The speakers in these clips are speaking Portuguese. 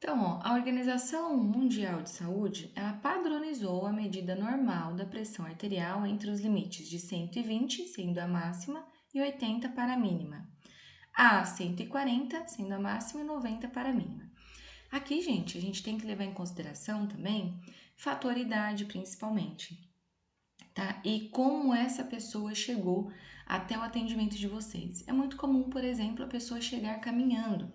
Então, ó, a Organização Mundial de Saúde, ela padronizou a medida normal da pressão arterial entre os limites de 120, sendo a máxima, e 80 para a mínima. A 140, sendo a máxima, e 90 para a mínima. Aqui, gente, a gente tem que levar em consideração também fator idade, principalmente, tá? E como essa pessoa chegou até o atendimento de vocês. É muito comum, por exemplo, a pessoa chegar caminhando,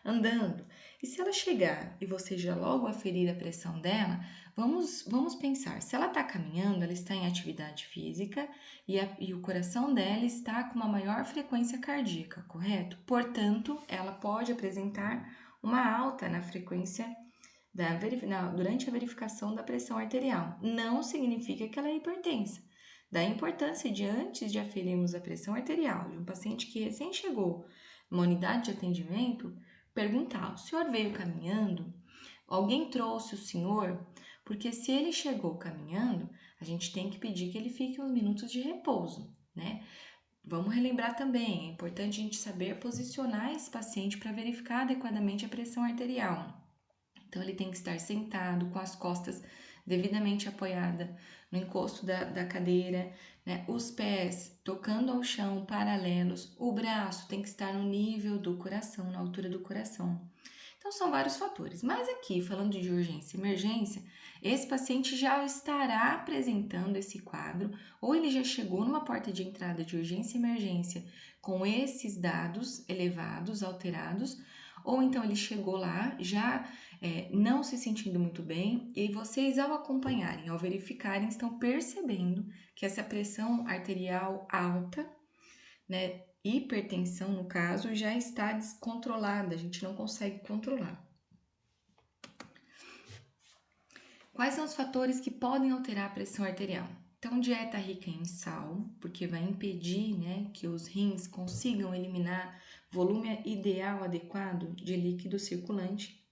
andando. E se ela chegar e você já logo aferir a pressão dela, vamos pensar, se ela está caminhando, ela está em atividade física e o coração dela está com uma maior frequência cardíaca, correto? Portanto, ela pode apresentar uma alta na frequência durante a verificação da pressão arterial. Não significa que ela é hipertensa. Da importância de, antes de aferirmos a pressão arterial de um paciente que recém chegou numa unidade de atendimento, perguntar: o senhor veio caminhando? Alguém trouxe o senhor? Porque se ele chegou caminhando, a gente tem que pedir que ele fique uns minutos de repouso, né? Vamos relembrar também, é importante a gente saber posicionar esse paciente para verificar adequadamente a pressão arterial. Então, ele tem que estar sentado, com as costas devidamente apoiadas no encosto da cadeira, né? Os pés tocando ao chão, paralelos, o braço tem que estar no nível do coração, na altura do coração. Então, são vários fatores. Mas aqui, falando de urgência e emergência, esse paciente já estará apresentando esse quadro, ou ele já chegou numa porta de entrada de urgência e emergência com esses dados elevados, alterados, ou então ele chegou lá já não se sentindo muito bem, e vocês, ao acompanharem, ao verificarem, estão percebendo que essa pressão arterial alta, né, hipertensão no caso, já está descontrolada, a gente não consegue controlar. Quais são os fatores que podem alterar a pressão arterial? Então, dieta rica em sal, porque vai impedir, né, que os rins consigam eliminar volume ideal adequado de líquido circulante.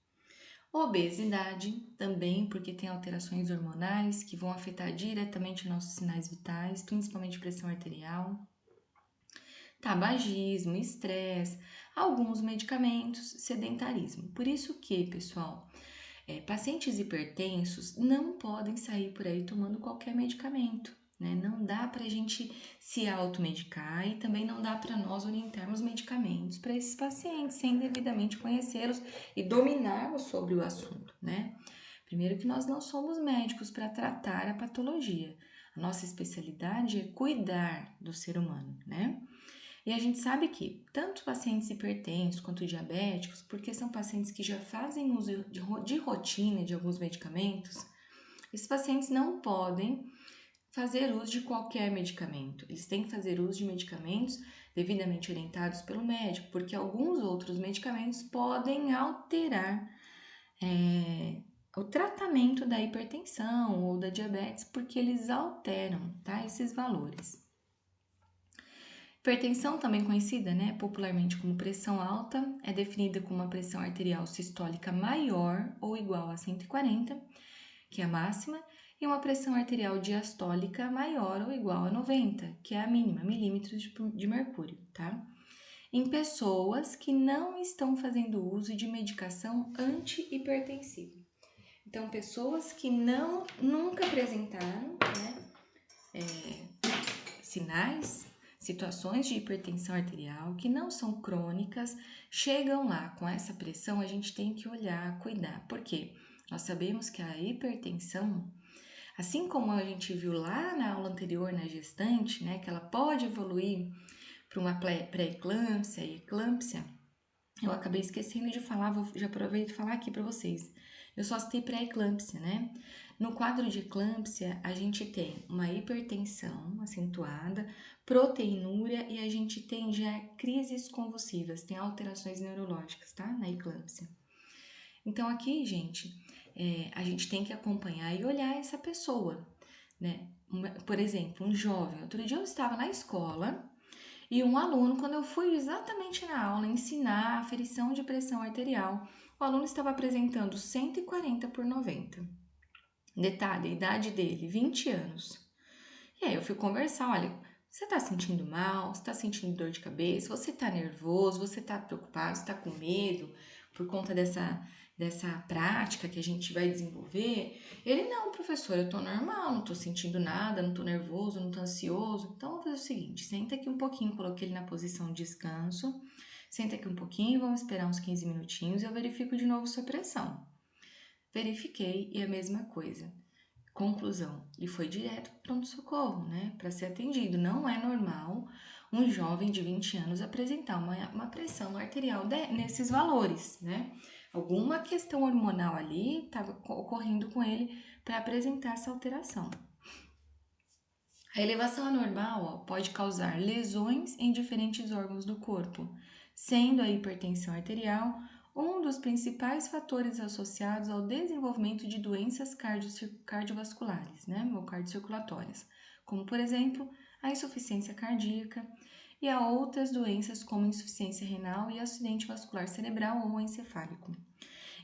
Obesidade, também porque tem alterações hormonais que vão afetar diretamente nossos sinais vitais, principalmente pressão arterial. Tabagismo, estresse, alguns medicamentos, sedentarismo. Por isso que, pessoal, pacientes hipertensos não podem sair por aí tomando qualquer medicamento, né? Não dá para a gente se automedicar e também não dá para nós orientarmos medicamentos para esses pacientes sem devidamente conhecê-los e dominarmos sobre o assunto, né? Primeiro que nós não somos médicos para tratar a patologia. A nossa especialidade é cuidar do ser humano, né? E a gente sabe que tanto pacientes hipertensos quanto diabéticos, porque são pacientes que já fazem uso de rotina de alguns medicamentos, esses pacientes não podem fazer uso de qualquer medicamento. Eles têm que fazer uso de medicamentos devidamente orientados pelo médico, porque alguns outros medicamentos podem alterar o tratamento da hipertensão ou da diabetes, porque eles alteram, tá, esses valores. Hipertensão, também conhecida, né, popularmente como pressão alta, é definida como uma pressão arterial sistólica maior ou igual a 140, que é a máxima, e uma pressão arterial diastólica maior ou igual a 90, que é a mínima, milímetros de mercúrio, tá? Em pessoas que não estão fazendo uso de medicação antihipertensiva. Então, pessoas que nunca apresentaram, né, sinais, situações de hipertensão arterial que não são crônicas, chegam lá com essa pressão, a gente tem que olhar, cuidar. Por quê? Nós sabemos que a hipertensão, assim como a gente viu lá na aula anterior, na gestante, né, que ela pode evoluir para uma pré-eclâmpsia e eclâmpsia, eu acabei esquecendo de falar, já aproveito falar aqui para vocês. Eu só citei pré-eclâmpsia, né? No quadro de eclâmpsia, a gente tem uma hipertensão acentuada, proteinúria e a gente tem já crises convulsivas, tem alterações neurológicas, tá? Na eclâmpsia. Então, aqui, gente, a gente tem que acompanhar e olhar essa pessoa, né? Por exemplo, um jovem. Outro dia eu estava na escola e um aluno, quando eu fui exatamente na aula ensinar a aferição de pressão arterial, o aluno estava apresentando 140 por 90. Detalhe, a idade dele, 20 anos. E aí eu fui conversar, olha, você tá sentindo mal, você tá sentindo dor de cabeça, você tá nervoso, você tá preocupado, você tá com medo, por conta dessa prática que a gente vai desenvolver, ele, não, professor, eu tô normal, não tô sentindo nada, não tô nervoso, não tô ansioso. Então, vamos fazer o seguinte, senta aqui um pouquinho, coloquei ele na posição de descanso, senta aqui um pouquinho, vamos esperar uns 15 minutinhos e eu verifico de novo sua pressão. Verifiquei e a mesma coisa. Conclusão, ele foi direto para o pronto-socorro, né, para ser atendido. Não é normal um jovem de 20 anos apresentar uma pressão arterial nesses valores, né? Alguma questão hormonal ali estava ocorrendo com ele para apresentar essa alteração. A elevação anormal pode causar lesões em diferentes órgãos do corpo, sendo a hipertensão arterial um dos principais fatores associados ao desenvolvimento de doenças cardiovasculares, né, ou cardiocirculatórias, como, por exemplo, a insuficiência cardíaca e a outras doenças como insuficiência renal e acidente vascular cerebral ou encefálico.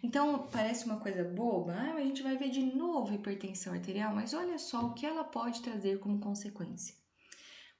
Então, parece uma coisa boba, a gente vai ver de novo hipertensão arterial, mas olha só o que ela pode trazer como consequência.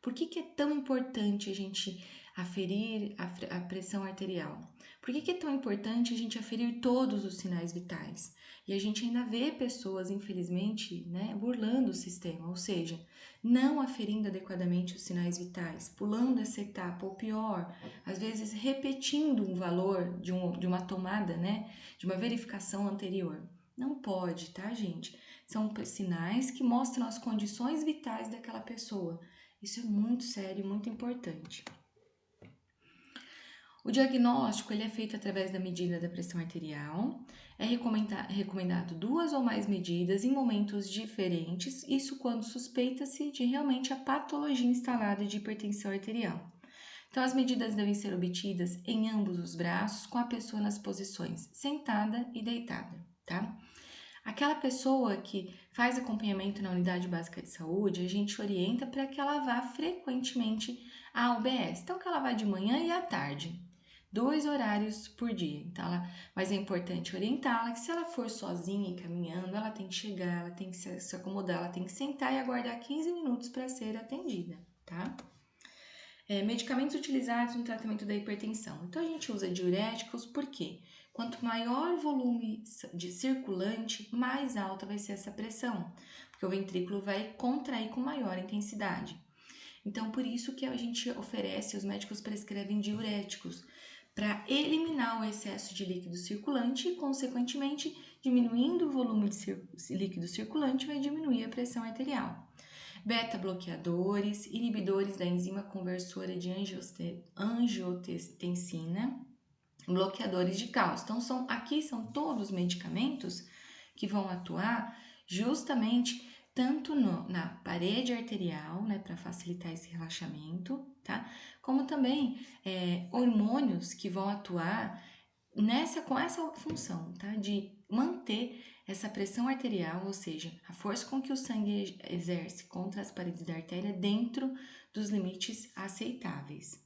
Por que é tão importante a gente aferir a pressão arterial? Por que é tão importante a gente aferir todos os sinais vitais? E a gente ainda vê pessoas, infelizmente, né, burlando o sistema, ou seja, não aferindo adequadamente os sinais vitais, pulando essa etapa, ou pior, às vezes repetindo um valor de uma tomada, né, de uma verificação anterior. Não pode, tá, gente? São sinais que mostram as condições vitais daquela pessoa. Isso é muito sério e muito importante. O diagnóstico ele é feito através da medida da pressão arterial. É recomendado 2 ou mais medidas em momentos diferentes, isso quando suspeita-se de realmente a patologia instalada de hipertensão arterial. Então, as medidas devem ser obtidas em ambos os braços, com a pessoa nas posições sentada e deitada, tá? Aquela pessoa que faz acompanhamento na unidade básica de saúde, a gente orienta para que ela vá frequentemente à UBS. Então, que ela vá de manhã e à tarde, 2 horários por dia. Então, mas é importante orientá-la que se ela for sozinha e caminhando, ela tem que chegar, ela tem que se acomodar, ela tem que sentar e aguardar 15 minutos para ser atendida, tá? Medicamentos utilizados no tratamento da hipertensão. Então, a gente usa diuréticos, por quê? Quanto maior volume de circulante, mais alta vai ser essa pressão, porque o ventrículo vai contrair com maior intensidade. Então, por isso que a gente oferece, os médicos prescrevem diuréticos, para eliminar o excesso de líquido circulante e, consequentemente, diminuindo o volume de líquido circulante, vai diminuir a pressão arterial. Beta-bloqueadores, inibidores da enzima conversora de angiotensina, bloqueadores de cálcio. Então, aqui são todos medicamentos que vão atuar justamente tanto na parede arterial, né, para facilitar esse relaxamento, tá? Como também hormônios que vão atuar com essa função, tá? De manter essa pressão arterial, ou seja, a força com que o sangue exerce contra as paredes da artéria dentro dos limites aceitáveis.